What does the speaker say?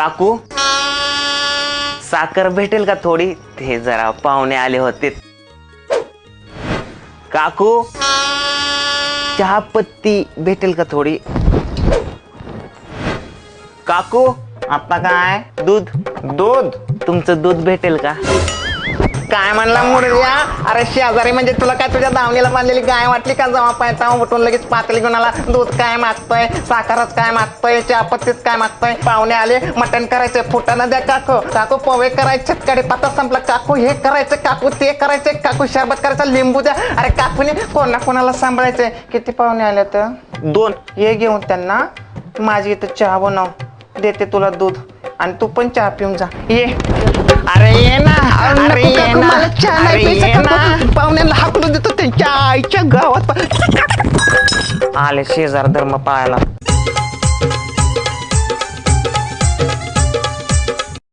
काकू साखर भेटेल का थोडी? ते जरा पाहुणे आले होते. काकू चहा पत्ती भेटेल का थोडी? काकू आता काय? दूध दूध? तुमचं दूध भेटेल का? काय म्हणला मुरल्या? अरे शेजारी म्हणजे तुला काय तुझ्या दावणीला बांधलेली गाय वाटली का? जमा पायचा उठून लगेच पातळी घेऊन आला. दूध काय मागतोय, साखरच काय मागतोय, चहापत्तीच काय मागतोय? पाहुणे आले, मटण करायचे, फुटाणा द्या काकू. काकू पोहे करायचे, कढीपत्ता संपला काकू. हे करायचं काकू, ते करायचे काकू, शरबत करायचं, लिंबू द्या. अरे काकूने कोणा कोणाला सांभाळायचंय? किती पाहुणे आले तर? 2. ये घेऊन त्यांना. माझी इथं चहा बनव, देते तुला दूध, आणि तू पण चहा पिऊन जा. ये. अरे ये ना, अरे ये ना, मला चहा अरे नाही ये प्यायचा ना. काकू. पाहुण्यांना हाकलून देतो त्यांच्या आईच्या गावात. आले शेजार धर्म पाळायला.